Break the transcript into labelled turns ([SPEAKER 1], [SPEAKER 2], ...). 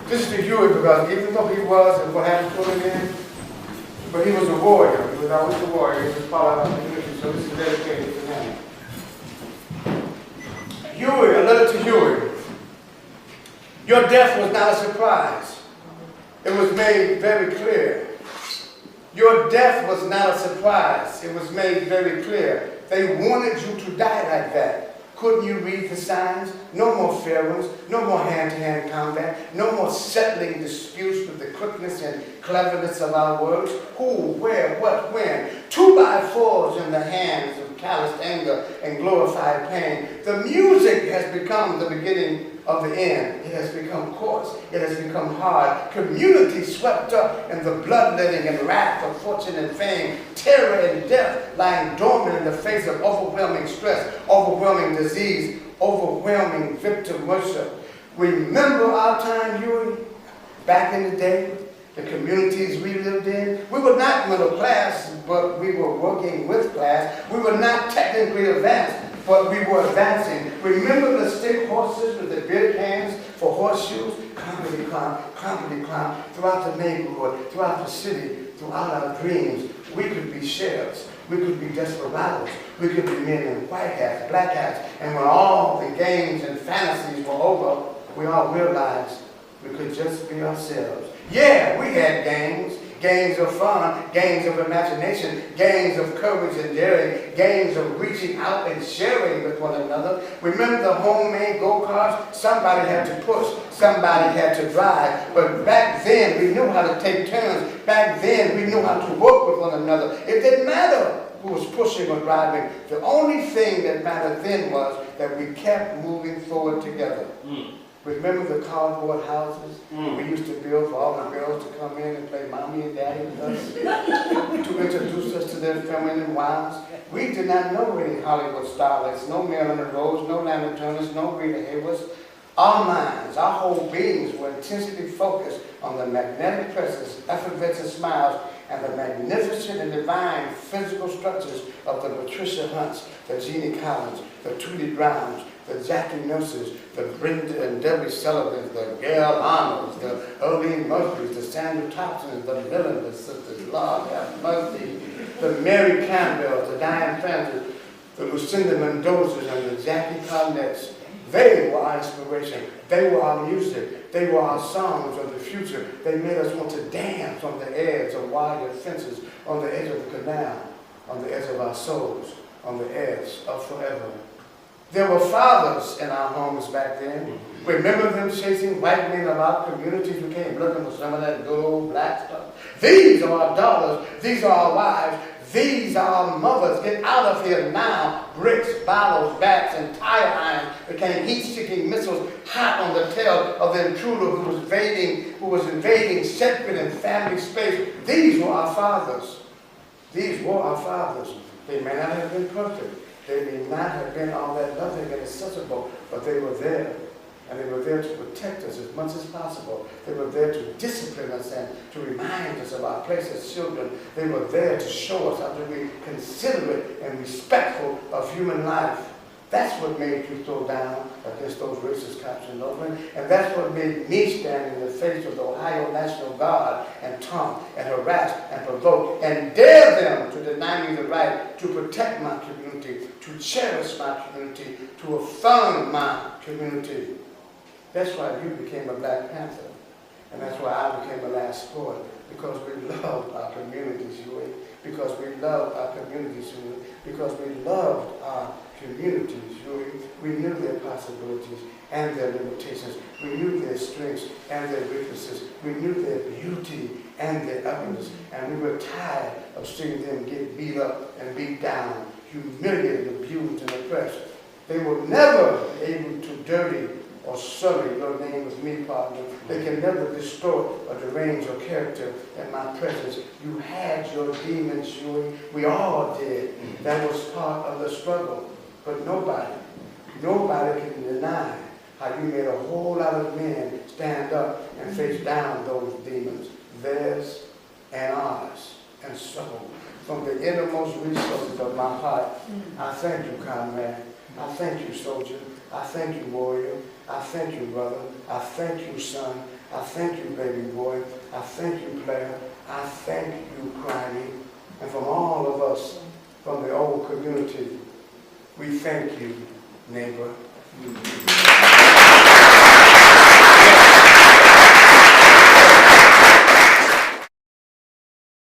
[SPEAKER 1] This is to Huey because even though he was and what happened to him again, but he was a warrior. He was always a warrior. He was part of our community, so this is dedicated to him. Huey, a letter to Huey. Your death was not a surprise. It was made very clear. Your death was not a surprise. It was made very clear. They wanted you to die like that. Couldn't you read the signs? No more pharaohs, no more hand-to-hand combat, no more settling disputes with the quickness and cleverness of our words. Who, where, what, when. 2x4s in the hands of calloused anger and glorified pain. The music has become the beginning of the end. It has become coarse. It has become hard. Community swept up in the bloodletting and wrath of fortune and fame. Terror and death lying dormant in the face of overwhelming stress, overwhelming disease, overwhelming victim worship. Remember our time, Huey? Back in the day, the communities we lived in. We were not middle class, but we were working with class. We were not technically advanced, but we were advancing. Remember the stick horses with the beer cans for horseshoes? Company climb, throughout the neighborhood, throughout the city, throughout our dreams. We could be sheriffs. We could be desperados. We could be men in white hats, black hats. And when all the games and fantasies were over, we all realized we could just be ourselves. Yeah, we had games of fun, games of imagination, games of courage and daring, games of reaching out and sharing with one another. Remember the homemade go-karts? Somebody had to push, somebody had to drive. But back then, we knew how to take turns. Back then, we knew how to work with one another. It didn't matter who was pushing or driving. The only thing that mattered then was that we kept moving forward together. Remember the cardboard houses we used to build for all the girls to come in and play mommy and daddy with us, to introduce us to their feminine wives? We did not know any Hollywood starlets, no Marilyn Monroes, no Lana Turners, no Rita Hayworths. Our minds, our whole beings were intensely focused on the magnetic presence, effervescent smiles, and the magnificent and divine physical structures of the Patricia Hunts, the Jeannie Collins, the Tweety Browns, the Jackie Nurses, the Brenda and Debbie Sullivans, the Gail Arnolds, the Earlene Murphys, the Sandra Thompsons, the Millender sisters, Lord have mercy, the Mary Campbells, the Diane Francis, the Lucinda Mendozas, and the Jackie Cornettes. They were our inspiration. They were our music. They were our songs of the future. They made us want to dance on the edge of wire fences, on the edge of the canal, on the edge of our souls, on the edge of forever. There were fathers in our homes back then. Remember them chasing white men of our communities who came looking for some of that good old black stuff? These are our daughters. These are our wives. These are our mothers. Get out of here now. Bricks, bottles, bats, and tire irons became heat-seeking missiles hot on the tail of the intruder who was invading sacred and family space. These were our fathers. These were our fathers. They may not have been perfect. They may not have been all that loving and accessible, but they were there. And they were there to protect us as much as possible. They were there to discipline us and to remind us of our place as children. They were there to show us how to be considerate and respectful of human life. That's what made you throw down against those racist cops in Oakland. And that's what made me stand in the face of the Ohio National Guard and taunt and harass and provoke and dare them to deny me the right to protect my community, to cherish my community, to affirm my community. That's why you became a Black Panther. And that's why I became a last sport. Because we loved our communities, Huey. Because we loved our communities, Huey. Because we loved our communities, Huey. We knew their possibilities and their limitations. We knew their strengths and their weaknesses. We knew their beauty and their ugliness. And we were tired of seeing them get beat up and beat down, humiliated, abused, and oppressed. They were never able to dirty or sully your name with me, partner. They can never distort or derange your character in my presence. You had your demons, Huey. We all did. That was part of the struggle. But nobody can deny how you made a whole lot of men stand up and face down those demons, theirs and ours, and so from the innermost resources of my heart, I thank you, comrade. I thank you, soldier. I thank you, warrior. I thank you, brother. I thank you, son. I thank you, baby boy. I thank you, player. I thank you, Crying. And from all of us, from the old community, we thank you, neighbor.